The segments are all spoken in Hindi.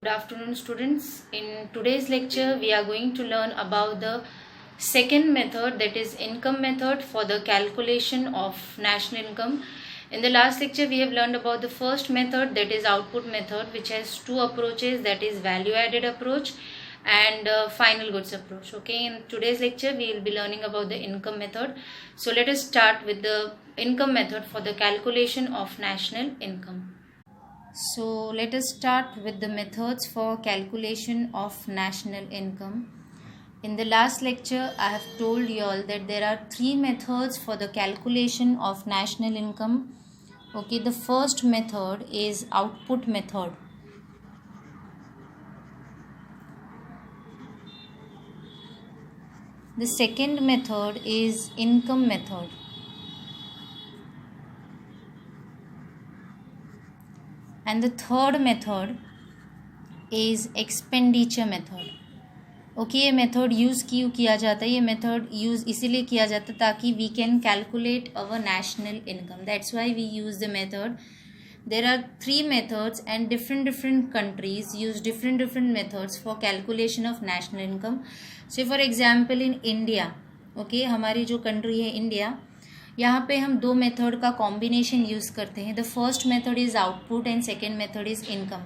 Good afternoon, students. In today's lecture, we are going to learn about the second method, that is income method for the calculation of national income. In the last lecture, we have learned about the first method, that is output method, which has two approaches, that is value added approach and final goods approach. Okay, in today's lecture, we will be learning about the income method. So let us start with the income method for the calculation of national income. So let us start with the methods for calculation of national income. In the last lecture, I have told you all that there are three methods for the calculation of national income. Okay, the first method is output method. The second method is income method. And the third method is expenditure method. Okay, ये मेथड यूज़ क्यों किया जाता है? ये मेथड यूज़ इसीलिए किया जाता है ताकि we can calculate our national income. That's why we use the method. There are three methods and different countries use different methods for calculation of national income. So for example in India, okay, हमारी जो कंट्री है इंडिया, यहाँ पे हम दो मेथड का कॉम्बिनेशन यूज़ करते हैं. The first method is output and second method is income.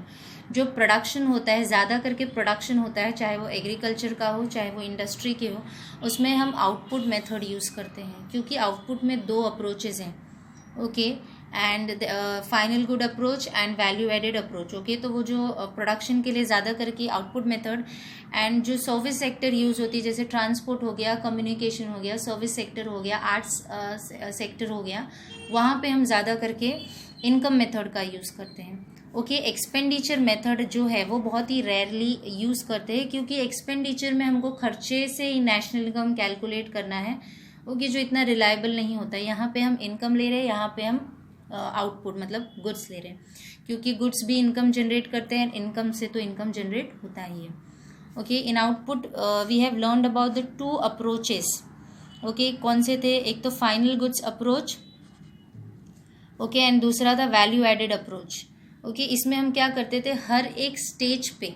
जो प्रोडक्शन होता है, ज़्यादा करके प्रोडक्शन होता है, चाहे वो एग्रीकल्चर का हो चाहे वो इंडस्ट्री के हो, उसमें हम आउटपुट मेथड यूज़ करते हैं क्योंकि आउटपुट में दो अप्रोचेज हैं. Okay, and final good approach and value added approach. Okay, तो वो जो प्रोडक्शन के लिए ज़्यादा करके आउटपुट मेथड, एंड जो सर्विस सेक्टर यूज़ होती है जैसे ट्रांसपोर्ट हो गया, कम्युनिकेशन हो गया, सर्विस सेक्टर हो गया, आर्ट्स सेक्टर हो गया, वहाँ पे हम ज़्यादा करके इनकम मेथड का यूज़ करते हैं. ओके, एक्सपेंडिचर मेथड जो है वो बहुत ही रेयरली यूज़ करते हैं क्योंकि एक्सपेंडिचर में हमको खर्चे से ही नेशनल इनकम कैलकुलेट करना है. ओके, जो इतना रिलायबल नहीं होता है. यहाँ पे हम इनकम ले रहे हैं, यहाँ पे हम आउटपुट मतलब गुड्स ले रहे हैं क्योंकि गुड्स भी इनकम जनरेट करते हैं, इनकम से तो इनकम जनरेट होता ही है. Okay, in output we have learned about the two approaches. Okay, कौन से थे? एक तो final goods approach, okay, and दूसरा था वैल्यू एडेड अप्रोच. ओके, इसमें हम क्या करते थे, हर एक स्टेज पे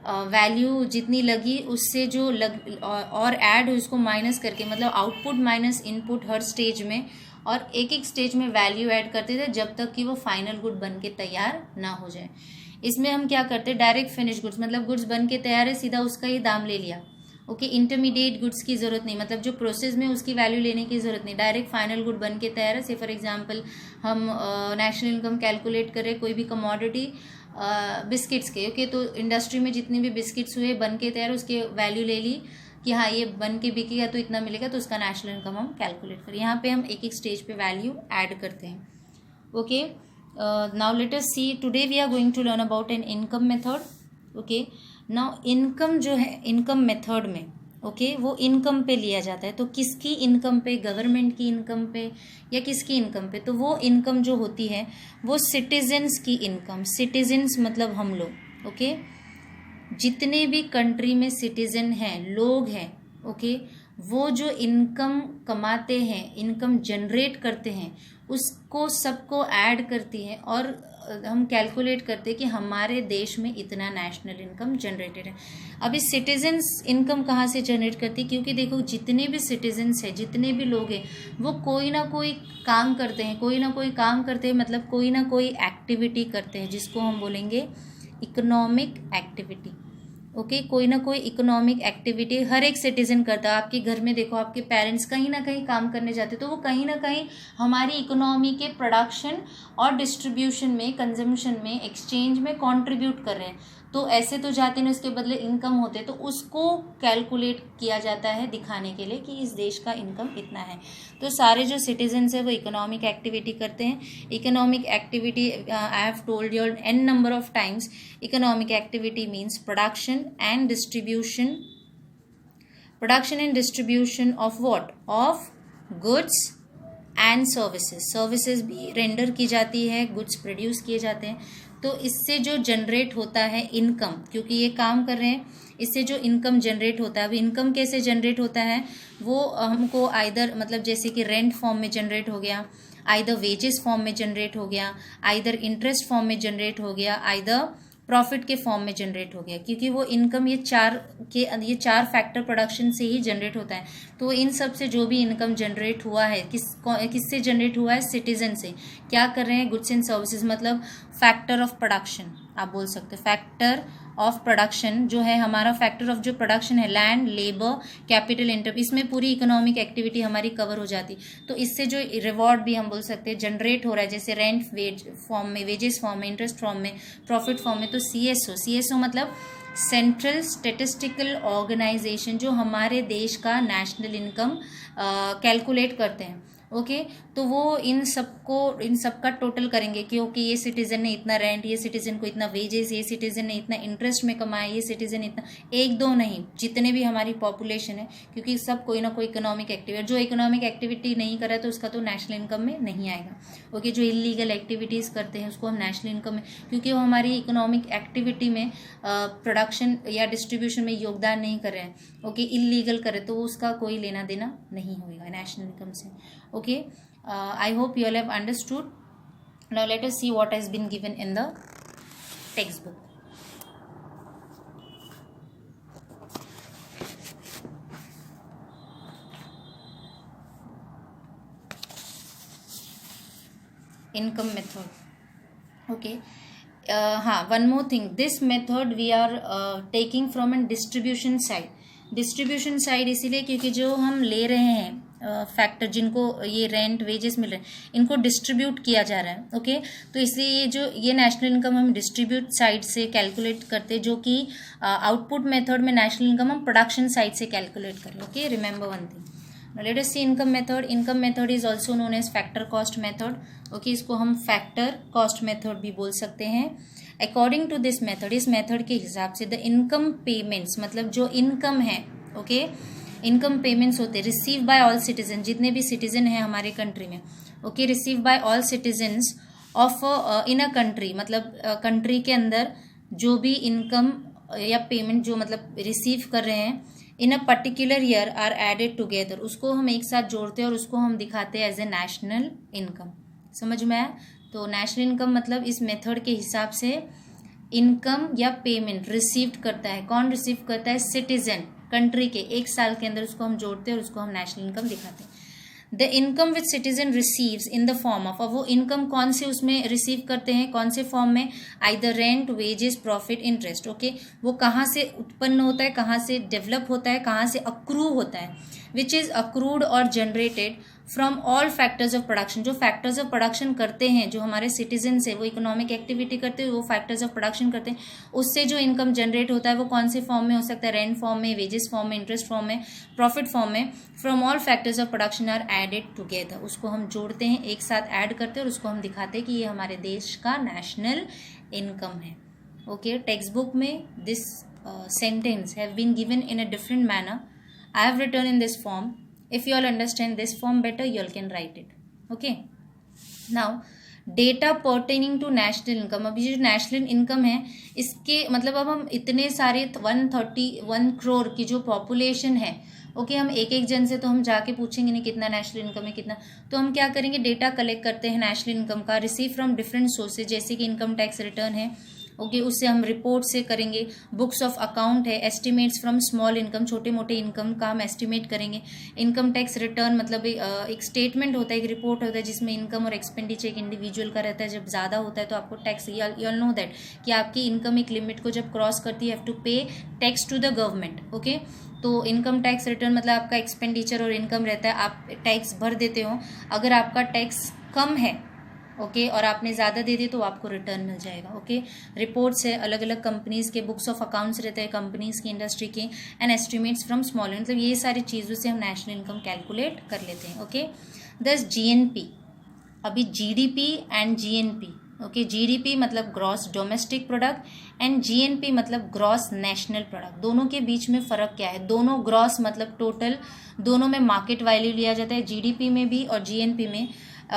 वैल्यू जितनी लगी उससे जो और ऐड हो उसको माइनस करके, मतलब आउटपुट माइनस इनपुट हर स्टेज में, और एक एक स्टेज में वैल्यू ऐड करते थे जब तक कि वो फाइनल गुड बन के तैयार ना हो जाए. इसमें हम क्या करते, डायरेक्ट फिनिश गुड्स, मतलब गुड्स बन के तैयार है, सीधा उसका ही दाम ले लिया. ओके, इंटरमीडिएट गुड्स की ज़रूरत नहीं, मतलब जो प्रोसेस में उसकी वैल्यू लेने की ज़रूरत नहीं, डायरेक्ट फाइनल गुड बन के तैयार है. से फॉर एग्जांपल हम नेशनल इनकम कैलकुलेट करें कोई भी कमोडिटी बिस्किट्स के. ओके, तो इंडस्ट्री में जितने भी बिस्किट्स हुए बन के तैयार, उसके वैल्यू ले ली कि हाँ ये बन के बिकेगा तो इतना मिलेगा, तो उसका नेशनल इनकम हम कैलकुलेट करें. यहाँ पे हम एक एक स्टेज पे वैल्यू ऐड करते हैं. Okay, now let us see, today we are going to learn about an income method. Okay, now income जो है इनकम मेथड में, ओके, वो इनकम पे लिया जाता है. तो किसकी इनकम पे? गवर्नमेंट की इनकम पे या किसकी इनकम पे? तो वो इनकम जो होती है वो सिटीजन्स की इनकम. सिटीजन्स मतलब हम लोग. ओके, जितने भी कंट्री में सिटीजन हैं, लोग हैं, ओके, वो जो इनकम कमाते हैं, इनकम जनरेट करते हैं, उसको सबको ऐड करती है और हम कैलकुलेट करते हैं कि हमारे देश में इतना नेशनल इनकम जनरेटेड है. अभी सिटीजन्स इनकम कहाँ से जनरेट करती है? क्योंकि देखो जितने भी सिटीजन्स हैं, जितने भी लोग हैं, वो कोई ना कोई काम करते हैं, कोई ना कोई काम करते हैं, मतलब कोई ना कोई एक्टिविटी करते हैं जिसको हम बोलेंगे इकोनॉमिक एक्टिविटी. ओके, कोई ना कोई इकोनॉमिक एक्टिविटी हर एक सिटीजन करता है. आपके घर में देखो, आपके पेरेंट्स कहीं ना कहीं काम करने जाते, तो वो कहीं ना कहीं हमारी इकोनॉमी के प्रोडक्शन और डिस्ट्रीब्यूशन में, कंजम्पशन में, एक्सचेंज में कंट्रीब्यूट कर रहे हैं. तो ऐसे तो जाते नहीं, उसके बदले इनकम होते, तो उसको कैलकुलेट किया जाता है दिखाने के लिए कि इस देश का इनकम इतना है. तो सारे जो सिटीजन्स है वो इकोनॉमिक एक्टिविटी करते हैं. Economic activity, I have told you n number of times, economic activity means production and distribution of what? Of goods and services. Services भी रेंडर की जाती है, गुड्स प्रोड्यूस किए जाते हैं. तो इससे जो जनरेट होता है इनकम, क्योंकि ये काम कर रहे हैं, इससे जो इनकम जनरेट होता है, अब इनकम कैसे जनरेट होता है वो हमको आइदर, मतलब जैसे कि रेंट फॉर्म में जनरेट हो गया, आइदर वेजेस फॉर्म में जनरेट हो गया, आइदर इंटरेस्ट फॉर्म में जनरेट हो गया, आइदर प्रॉफिट के फॉर्म में जनरेट हो गया, क्योंकि वो इनकम ये चार फैक्टर प्रोडक्शन से ही जनरेट होता है। तो इन सब से जो भी इनकम जनरेट हुआ है किससे जनरेट हुआ है, सिटीजन से। क्या कर रहे हैं, गुड्स एंड सर्विसेज, मतलब फैक्टर ऑफ प्रोडक्शन आप बोल सकते हो। फैक्टर ऑफ प्रोडक्शन जो है हमारा, फैक्टर ऑफ जो प्रोडक्शन है, लैंड, लेबर, कैपिटल, इंटर, इसमें पूरी इकोनॉमिक एक्टिविटी हमारी कवर हो जाती। तो इससे जो रिवॉर्ड भी हम बोल सकते हैं जनरेट हो रहा है, जैसे रेंट वेज फॉर्म में, वेजेस फॉर्म में, इंटरेस्ट फॉर्म में, प्रॉफिट फॉर्म में। तो सीएसओ मतलब सेंट्रल स्टेटिस्टिकल ऑर्गेनाइजेशन, जो हमारे देश का नेशनल इनकम कैलकुलेट करते हैं। ओके, तो वो इन सब का टोटल करेंगे कि ओके ये सिटीजन ने इतना रेंट, ये सिटीजन को इतना वेजेस, ये सिटीजन ने इतना इंटरेस्ट में कमाया, ये सिटीजन इतना, एक दो नहीं, जितने भी हमारी पॉपुलेशन है, क्योंकि सब कोई ना कोई इकोनॉमिक एक्टिविटी, जो इकोनॉमिक एक्टिविटी नहीं कर रहा है तो उसका तो नेशनल इनकम में नहीं आएगा। ओके, जो इलीगल एक्टिविटीज़ करते हैं उसको हम नेशनल इनकम में, क्योंकि वो हमारी इकोनॉमिक एक्टिविटी में प्रोडक्शन या डिस्ट्रीब्यूशन में योगदान नहीं कर रहे हैं, ओके, इलीगल करे, तो उसका कोई लेना देना नहीं होगा नेशनल इनकम से। Okay, I hope you all have understood. Now let us see what has been given in the textbook. Income method. Okay. One more thing. This method we are taking from a distribution side. Distribution side इसीलिए क्योंकि जो हम ले रहे हैं फैक्टर, जिनको ये रेंट वेजेस मिल रहे हैं, इनको डिस्ट्रीब्यूट किया जा रहा है। ओके, तो इसलिए ये नेशनल इनकम हम डिस्ट्रीब्यूट साइड से कैलकुलेट करते, जो कि आउटपुट मेथड में नेशनल इनकम हम प्रोडक्शन साइड से कैलकुलेट करें। Okay, remember one thing. Let us see income method. Income method is also known as factor cost method. Okay, इसको हम फैक्टर कॉस्ट मेथड भी बोल सकते हैं। अकॉर्डिंग टू दिस मेथड, इस मेथड के हिसाब से द इनकम पेमेंट्स, मतलब जो इनकम है, ओके, इनकम पेमेंट्स होते हैं रिसीव बाय ऑल सिटीजन, जितने भी सिटीजन हैं हमारे कंट्री में, okay, receive by all citizens of in a country, मतलब कंट्री के अंदर जो भी इनकम या पेमेंट जो मतलब रिसीव कर रहे हैं in a particular year are added together, उसको हम एक साथ जोड़ते हैं और उसको हम दिखाते हैं एज ए नेशनल इनकम। समझ में आया? तो नेशनल इनकम मतलब इस मेथड के हिसाब से इनकम या पेमेंट रिसीव्ड करता है, कौन रिसीव करता है, सिटीजन, कंट्री के, एक साल के अंदर, उसको हम जोड़ते हैं और उसको हम नेशनल इनकम दिखाते हैं। The income which citizen receives in the form of, अब वो इनकम कौन से उसमें रिसीव करते हैं, कौन से फॉर्म में, either rent, wages, profit, interest. Okay, वो कहाँ से उत्पन्न होता है, कहाँ से डेवलप होता है, कहाँ से अक्रू होता है, विच इज अक्रूड और generated from all factors of production. जो फैक्टर्स ऑफ प्रोडक्शन करते हैं, जो हमारे सिटीजन है, वो इकोनॉमिक एक्टिविटी करते हैं, वो फैक्टर्स ऑफ प्रोडक्शन करते हैं, उससे जो इनकम जनरेट होता है वो कौन से फॉर्म में हो सकता है, रेंट फॉर्म में, वेजेस फॉर्म में, इंटरेस्ट फॉर्म में, प्रॉफिट फॉर्म में। From all factors of production are added together, उसको हम जोड़ते हैं, एक साथ ऐड करते हैं और उसको हम दिखाते हैं कि ये हमारे देश का नेशनल इनकम है। ओके, टेक्स्ट बुक में this sentence have been given in a different manner. I have written in this form. If you all understand this form better, you all can write it. Okay. Now, data pertaining to national income. अभी जो नेशनल इनकम है इसके मतलब अब हम इतने सारे 131 करोड़ की जो पॉपुलेशन है, ओके, हम एक एक जन से तो हम जाके पूछेंगे नहीं कितना नेशनल इनकम है कितना, तो हम क्या करेंगे, डेटा कलेक्ट करते हैं नेशनल इनकम का, रिसीव फ्रॉम डिफरेंट सोर्सेज, जैसे कि इनकम टैक्स रिटर्न है, ओके, उससे हम रिपोर्ट से करेंगे, बुक्स ऑफ अकाउंट है, एस्टिमेट्स फ्रॉम स्मॉल इनकम, छोटे मोटे इनकम का हम एस्टिमेट करेंगे, इनकम टैक्स रिटर्न मतलब एक स्टेटमेंट होता है, एक रिपोर्ट होता है जिसमें इनकम और एक्सपेंडिचर एक इंडिविजुअल का रहता है. जब ज़्यादा होता है तो आपको tax, you all know that कि आपकी इनकम एक लिमिट को जब क्रॉस करती है, have to pay tax to the government. Okay, तो इनकम टैक्स रिटर्न मतलब आपका एक्सपेंडिचर और इनकम रहता है, आप टैक्स भर देते हो. अगर आपका टैक्स कम है, ओके, और आपने ज़्यादा दे दी तो आपको रिटर्न मिल जाएगा. ओके, रिपोर्ट्स है, अलग अलग कंपनीज़ के बुक्स ऑफ अकाउंट्स रहते हैं कंपनीज़ की, इंडस्ट्री की, एंड एस्टिमेट्स फ्रॉम स्मॉल, मतलब ये सारी चीज़ों से हम नेशनल इनकम कैलकुलेट कर लेते हैं. ओके, दस जीएनपी, अभी GDP and GNP. Okay, GDP मतलब gross domestic product and GNP मतलब ग्रॉस नेशनल प्रोडक्ट. दोनों के बीच में फ़र्क क्या है? दोनों ग्रॉस मतलब टोटल, दोनों में मार्केट वैल्यू लिया जाता है, जीडीपी में भी और जीएनपी में.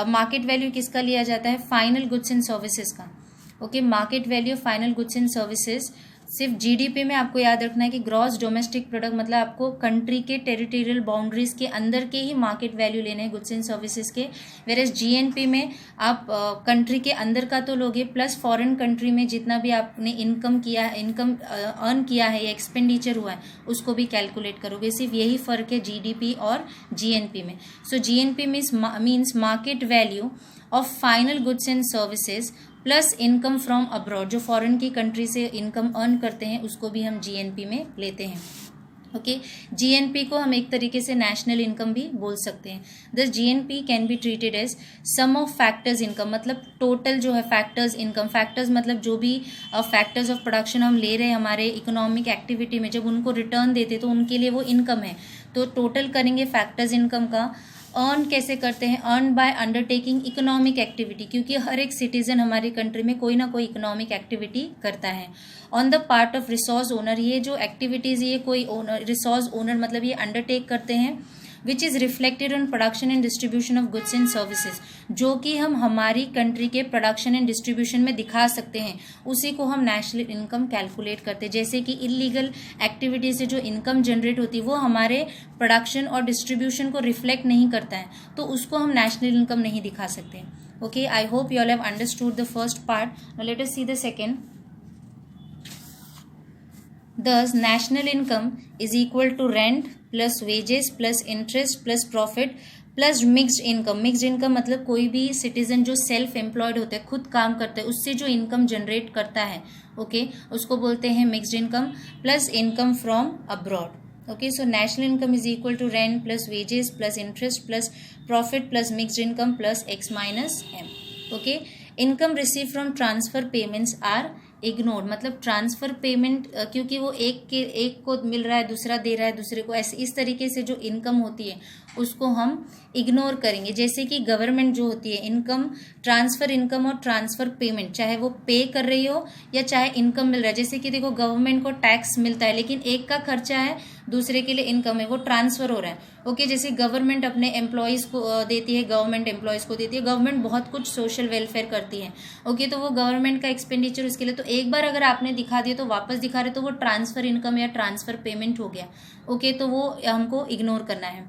मार्केट वैल्यू किसका लिया जाता है? फाइनल गुड्स एंड सर्विसेज का. Okay, market value final goods and services सिर्फ जीडीपी में आपको याद रखना है कि ग्रॉस डोमेस्टिक प्रोडक्ट मतलब आपको कंट्री के टेरिटोरियल बाउंड्रीज के अंदर के ही मार्केट वैल्यू लेने हैं गुड्स एंड सर्विसेज के। वेरएज जीएनपी में आप कंट्री के अंदर का तो लोगे प्लस फॉरेन कंट्री में जितना भी आपने इनकम किया है, इनकम अर्न किया है या एक्सपेंडिचर हुआ है उसको भी कैलकुलेट करोगे। सिर्फ यही फर्क है जीडीपी और जीएनपी में। So GNP means market value of final goods and services plus income from abroad, जो फॉरेन की कंट्री से इनकम अर्न करते हैं उसको भी हम जीएनपी में लेते हैं। ओके, जीएनपी को हम एक तरीके से नेशनल इनकम भी बोल सकते हैं। Thus GNP can be treated as sum of factors income, मतलब टोटल जो है फैक्टर्स इनकम, फैक्टर्स मतलब जो भी फैक्टर्स ऑफ प्रोडक्शन हम ले रहे हैं हमारे इकोनॉमिक एक्टिविटी में, जब उनको रिटर्न देते तो उनके लिए वो इनकम है। तो टोटल करेंगे फैक्टर्स इनकम का। अर्न कैसे करते हैं? Earn by undertaking economic activity, क्योंकि हर एक सिटीजन हमारी कंट्री में कोई ना कोई इकोनॉमिक एक्टिविटी करता है। On the part of resource owner, ये जो एक्टिविटीज ये कोई ओनर, रिसोर्स ओनर मतलब ये अंडरटेक करते हैं, which is reflected on production and distribution of goods and services, जो कि हम हमारी कंट्री के प्रोडक्शन एंड डिस्ट्रीब्यूशन में दिखा सकते हैं, उसी को हम नेशनल इनकम कैलकुलेट करते हैं। जैसे कि इलीगल एक्टिविटी से जो इनकम जनरेट होती है वो हमारे प्रोडक्शन और डिस्ट्रीब्यूशन को रिफ्लेक्ट नहीं करता है, तो उसको हम नेशनल इनकम नहीं दिखा सकते। Okay, I hope you all have understood the first part. Now let us see the second. Thus, national income is equal to rent plus wages plus interest plus profit plus mixed income। Mixed income मतलब कोई भी सिटीजन जो सेल्फ एम्प्लॉयड होते हैं, खुद काम करते हैं, उससे जो इनकम जनरेट करता है, ओके, उसको बोलते हैं mixed income, plus income from abroad. Okay, so national income is equal to rent plus wages plus interest plus profit plus mixed income plus X minus M. Okay, income receive from transfer payments are ignore, मतलब ट्रांसफर पेमेंट क्योंकि वो एक को मिल रहा है, दूसरा दे रहा है दूसरे को, ऐसे इस तरीके से जो इनकम होती है उसको हम इग्नोर करेंगे। जैसे कि गवर्नमेंट जो होती है, इनकम, ट्रांसफर इनकम और ट्रांसफर पेमेंट, चाहे वो पे कर रही हो या चाहे इनकम मिल रहा है। जैसे कि देखो गवर्नमेंट को टैक्स मिलता है लेकिन एक का खर्चा है दूसरे के लिए इनकम है, वो ट्रांसफर हो रहा है। ओके, जैसे गवर्नमेंट अपने एम्प्लॉयज़ को देती है, गवर्नमेंट एम्प्लॉयज़ को देती है, गवर्नमेंट बहुत कुछ सोशल वेलफेयर करती है। ओके, तो वो गवर्नमेंट का एक्सपेंडिचर उसके लिए, तो एक बार अगर आपने दिखा दिया तो वापस दिखा रहे तो वो ट्रांसफर इनकम या ट्रांसफर पेमेंट हो गया। ओके, तो वो हमको इग्नोर करना है।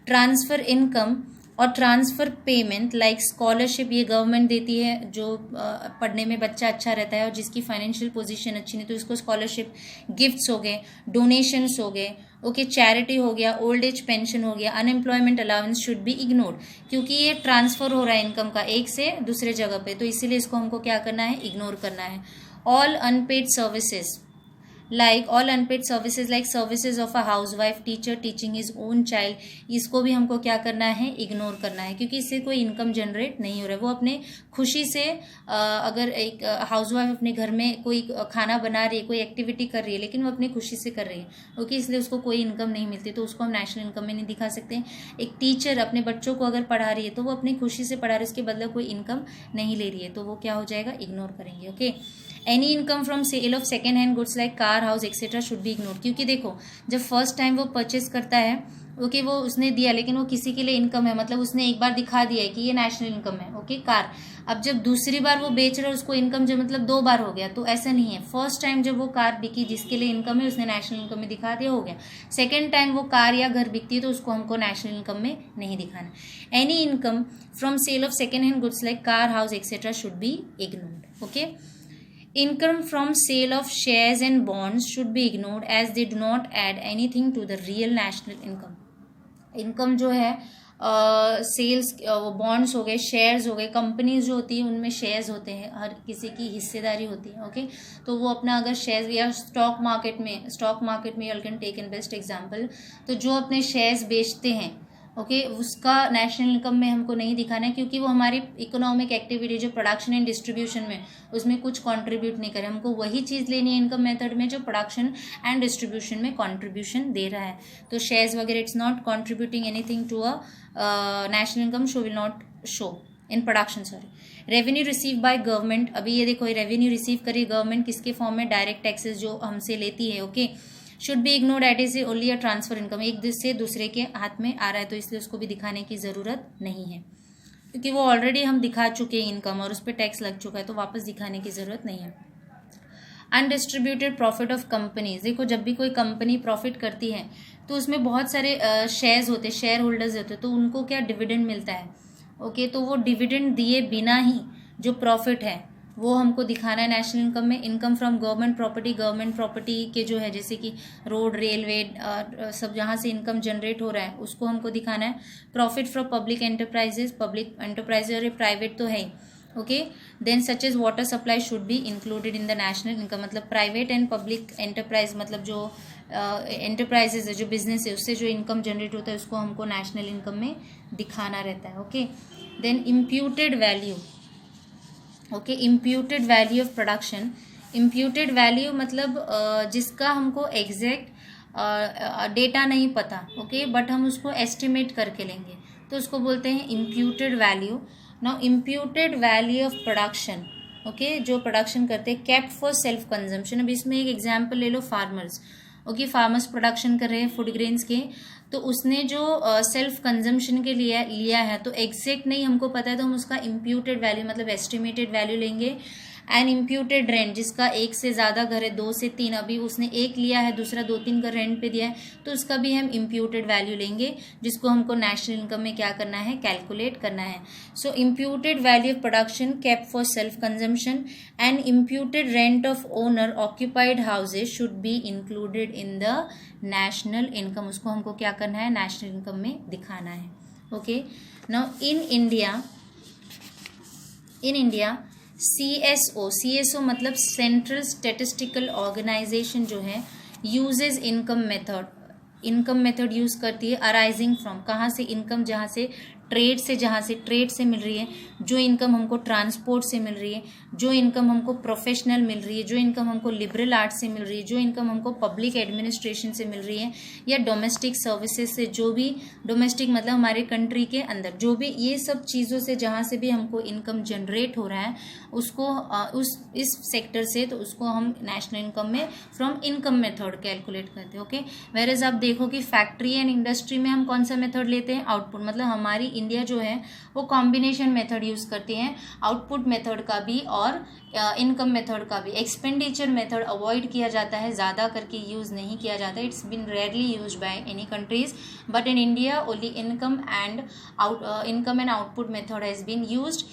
ट्रांसफर इनकम और ट्रांसफर पेमेंट लाइक स्कॉलरशिप, ये गवर्नमेंट देती है, जो पढ़ने में बच्चा अच्छा रहता है और जिसकी फाइनेंशियल पोजीशन अच्छी नहीं तो इसको स्कॉलरशिप। गिफ्ट्स हो गए, डोनेशंस हो गए, ओके, चैरिटी हो गया, ओल्ड एज पेंशन हो गया, unemployment allowance should be ignored, क्योंकि ये ट्रांसफर हो रहा है इनकम का एक से दूसरे जगह पे, तो इसीलिए इसको हमको क्या करना है? इग्नोर करना है। All unpaid services like services of a housewife, teacher teaching his own child, इसको भी हमको क्या करना है? इग्नोर करना है, क्योंकि इससे कोई इनकम जनरेट नहीं हो रहा है। वो अपने खुशी से अगर एक हाउसवाइफ अपने घर में कोई खाना बना रही है, कोई एक्टिविटी कर रही है, लेकिन वो अपनी खुशी से कर रही है, ओके, इसलिए उसको कोई इनकम नहीं मिलती, तो उसको हम नेशनल इनकम में नहीं दिखा सकते। एक टीचर अपने बच्चों को अगर पढ़ा रही है तो वो अपनी खुशी से पढ़ा रही है, उसके बदले कोई इनकम नहीं ले रही है, तो वो क्या हो जाएगा? इग्नोर करेंगे। Okay, any income from sale of second hand goods like car, house etcetera should be ignore, क्योंकि देखो जब फर्स्ट टाइम वो परचेस करता है, ओके, वो उसने दिया लेकिन वो किसी के लिए इनकम है, मतलब उसने एक बार दिखा दिया है कि ये नेशनल इनकम है, ओके, कार। अब जब दूसरी बार वो बेच रहा है उसको इनकम जो मतलब 2 बार हो गया, तो ऐसा नहीं है। फर्स्ट टाइम जब वो कार बिकी जिसके लिए इनकम है उसने नेशनल इनकम में दिखा दिया, हो गया। सेकेंड टाइम वो कार या घर बिकती है तो उसको हमको नेशनल इनकम में नहीं दिखाना। Any income from sale of second hand goods like car, house etcetera should be ignored. Okay, income from sale of shares and bonds should be ignored as they do not add anything to the real national income। Income जो है सेल्स, बॉन्ड्स हो गए, शेयर्स हो गए, कंपनीज जो होती है उनमें शेयर्स होते हैं, हर किसी की हिस्सेदारी होती है, ओके, तो वो अपना अगर शेयर्स या स्टॉक मार्केट में you can take in best example, तो जो अपने शेयर्स बेचते हैं, ओके, उसका नेशनल इनकम में हमको नहीं दिखाना है, क्योंकि वो हमारी इकोनॉमिक एक्टिविटी जो प्रोडक्शन एंड डिस्ट्रीब्यूशन में उसमें कुछ कंट्रीब्यूट नहीं करे। हमको वही चीज़ लेनी है इनकम मेथड में जो प्रोडक्शन एंड डिस्ट्रीब्यूशन में कंट्रीब्यूशन दे रहा है। तो शेयर्स वगैरह it's not contributing anything to a national income, show will not show in production. Sorry, revenue receive by government, अभी ये देखो रेवेन्यू रिसीव करिए गवर्नमेंट किसके फॉर्म में? डायरेक्ट टैक्सेस जो हमसे लेती है, okay, should be ignored at is only a transfer income, एक से दूसरे के हाथ में आ रहा है तो इसलिए उसको भी दिखाने की ज़रूरत नहीं है, क्योंकि वो ऑलरेडी हम दिखा चुके हैं इनकम और उस पर टैक्स लग चुका है, तो वापस दिखाने की ज़रूरत नहीं है। अनडिस्ट्रीब्यूटेड प्रॉफिट ऑफ कंपनीज, देखो जब भी कोई कंपनी प्रॉफिट करती है तो उसमें बहुत सारे शेयर्स होते हैं, शेयर होल्डर्स होते हैं, तो उनको क्या डिविडेंड मिलता है। ओके, तो वो डिविडेंड दिए बिना ही जो प्रॉफिट है वो हमको दिखाना है नेशनल इनकम में। इनकम फ्रॉम गवर्नमेंट प्रॉपर्टी के जो है जैसे कि रोड, रेलवे, सब जहाँ से इनकम जनरेट हो रहा है उसको हमको दिखाना है। प्रॉफिट फ्रॉम पब्लिक एंटरप्राइजेज और ये प्राइवेट तो है ही। Okay, then such as water supply should be included in the national income, मतलब प्राइवेट एंड पब्लिक एंटरप्राइज, मतलब जो एंटरप्राइजेज है, जो बिजनेस है, उससे जो इनकम जनरेट होता है उसको हमको नेशनल इनकम में दिखाना रहता है। Okay, then imputed value. Okay, imputed value of production. Imputed value मतलब जिसका हमको एग्जैक्ट डेटा नहीं पता, ओके, बट हम उसको एस्टिमेट करके लेंगे तो उसको बोलते हैं imputed value. Now imputed value of production, okay, जो प्रोडक्शन करते हैं केप्ट फॉर सेल्फ कंजम्पशन। अब इसमें एक एग्जांपल ले लो, फार्मर्स। ओके, फार्मर्स प्रोडक्शन कर रहे हैं फूड ग्रेन्स के, तो उसने जो सेल्फ कंजम्पशन के लिए लिया है तो एग्जैक्ट नहीं हमको पता है तो हम उसका इम्प्यूटेड वैल्यू मतलब एस्टिमेटेड वैल्यू लेंगे। एंड इम्प्यूटेड रेंट, जिसका एक से ज़्यादा घर है, 2 से 3, अभी उसने एक लिया है, दूसरा 2-3 घर रेंट पे दिया है, तो उसका भी हम इम्प्यूटेड वैल्यू लेंगे, जिसको हमको नेशनल इनकम में क्या करना है, कैलकुलेट करना है। So imputed value of production kept for self consumption and imputed rent of owner occupied houses should be included in the national income, उसको हमको क्या करना है, नेशनल इनकम में दिखाना है। Okay, now in India CSO मतलब सेंट्रल स्टैटिस्टिकल ऑर्गेनाइजेशन जो है यूजेज इनकम मेथड यूज करती है अराइजिंग फ्रॉम, कहाँ से इनकम, जहाँ से ट्रेड से मिल रही है, जो इनकम हमको ट्रांसपोर्ट से मिल रही है, जो इनकम हमको प्रोफेशनल मिल रही है, जो इनकम हमको लिबरल आर्ट्स से मिल रही है, जो इनकम हमको पब्लिक एडमिनिस्ट्रेशन से मिल रही है, या डोमेस्टिक सर्विसेज से, जो भी डोमेस्टिक मतलब हमारे कंट्री के अंदर जो भी ये सब चीज़ों से जहाँ से भी हमको इनकम जनरेट हो रहा है उसको इस सेक्टर से, तो उसको हम नेशनल इनकम में फ्रॉम इनकम मेथड कैलकुलेट करते हैं। ओके, वेरएज आप देखो कि फैक्ट्री एंड इंडस्ट्री में हम कौन सा मेथड लेते हैं, आउटपुट, मतलब हमारी इंडिया जो है वो कॉम्बिनेशन मेथड यूज करती है, आउटपुट मेथड का भी और इनकम मेथड का भी। एक्सपेंडिचर मेथड अवॉइड किया जाता है, ज़्यादा करके यूज़ नहीं किया जाता है, it's been rarely use by any countries, but in India only income and output method has been used.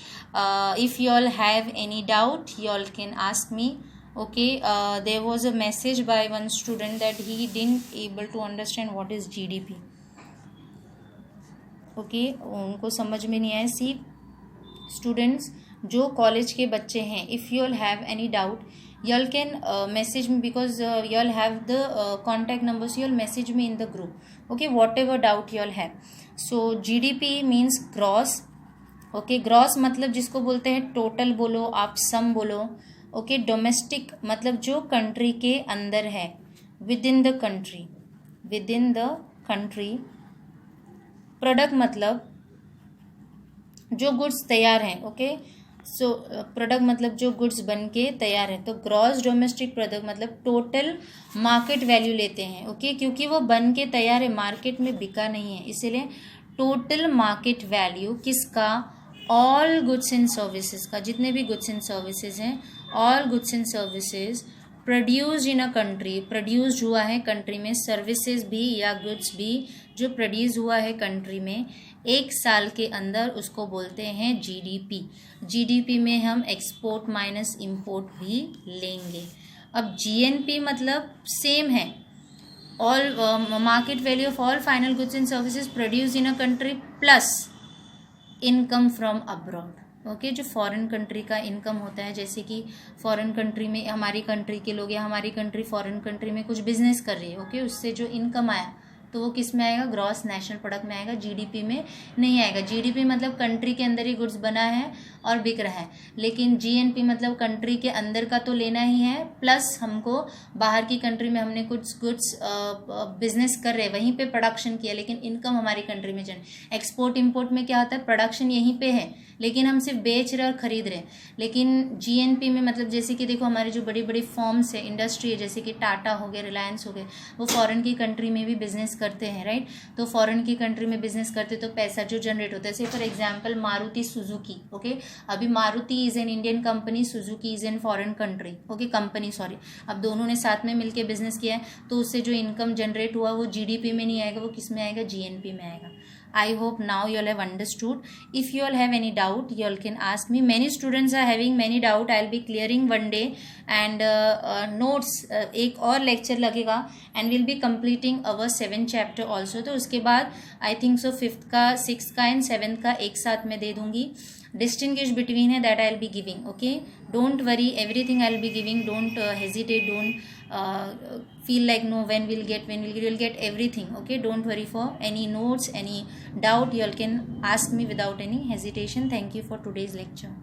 If you all have any doubt you all can ask me. Okay, there was a message by one student that he didn't able to understand what is GDP. Okay, उनको समझ में नहीं आया। सी स्टूडेंट्स, जो कॉलेज के बच्चे हैं, if you all have any doubt you all can message me, because you all have the contact numbers, you all message me in the group. Okay, whatever doubt you all have. So GDP means gross. Okay, gross मतलब जिसको बोलते हैं टोटल बोलो, आप सम बोलो। ओके, डोमेस्टिक मतलब जो कंट्री के अंदर है, with in the country. Product मतलब जो गुड्स तैयार हैं। ओके, सो प्रोडक्ट मतलब जो गुड्स बन के तैयार है, तो ग्रॉस डोमेस्टिक प्रोडक्ट मतलब टोटल मार्केट वैल्यू लेते हैं। ओके, क्योंकि वो बन के तैयार है, मार्केट में बिका नहीं है, इसीलिए टोटल मार्केट वैल्यू किसका, ऑल गुड्स एंड सर्विसेज का, जितने भी गुड्स एंड सर्विसेज हैं, all goods and services produce in a country, produce हुआ है कंट्री में, सर्विसेज भी या गुड्स भी जो प्रोड्यूस हुआ है कंट्री में एक साल के अंदर, उसको बोलते हैं जीडीपी। जीडीपी में हम एक्सपोर्ट माइनस इंपोर्ट भी लेंगे। अब जीएनपी मतलब सेम है, all market value of all final goods and services produce in a country plus income from abroad. Okay, जो फॉरेन कंट्री का इनकम होता है, जैसे कि फॉरेन कंट्री में हमारी कंट्री के लोग या हमारी कंट्री फॉरेन कंट्री में कुछ बिजनेस कर रही है, ओके, उससे जो इनकम आया तो वो किस में आएगा, ग्रॉस नेशनल प्रोडक्ट में आएगा, जीडीपी में नहीं आएगा। जीडीपी मतलब कंट्री के अंदर ही गुड्स बना है और बिक रहा है, लेकिन जीएनपी मतलब कंट्री के अंदर का तो लेना ही है, प्लस हमको बाहर की कंट्री में हमने कुछ गुड्स बिजनेस कर रहे हैं, वहीं पे प्रोडक्शन किया, लेकिन इनकम हमारी कंट्री में जनरेट। एक्सपोर्ट इम्पोर्ट में क्या होता है, प्रोडक्शन यहीं पे है लेकिन हम सिर्फ बेच रहे और खरीद रहे हैं। लेकिन जीएनपी में मतलब जैसे कि देखो हमारी जो बड़ी बड़ी फॉर्म्स है, इंडस्ट्री है, जैसे कि टाटा हो गया, रिलायंस हो गए, वो फॉरेन की कंट्री में भी बिजनेस करते हैं, राइट। तो फॉरेन की कंट्री में बिजनेस करते तो पैसा जो जनरेट होता है, say for example Maruti Suzuki, okay. अभी Maruti is an Indian company, Suzuki is an foreign country, okay, company, sorry. अब दोनों ने साथ में मिलकर बिजनेस किया है, तो उससे जो इनकम जनरेट हुआ वो जीडीपी में नहीं आएगा, वो किस में आएगा, जीएनपी में आएगा। I hope now you all have understood. If you all have any doubt, you all can ask me. Many students are having many doubt. I'll be clearing one day and notes एक और lecture लगेगा and we'll be completing our 7th chapter also. तो उसके बाद I think so 5th का 6th का and 7th का एक साथ में दे दूंगी. Distinguish between है that I'll be giving. Okay, don't worry, everything I'll be giving. Don't hesitate. Don't feel like no, when we'll get everything. Okay, don't worry for any notes, any doubt. You all can ask me without any hesitation. Thank you for today's lecture.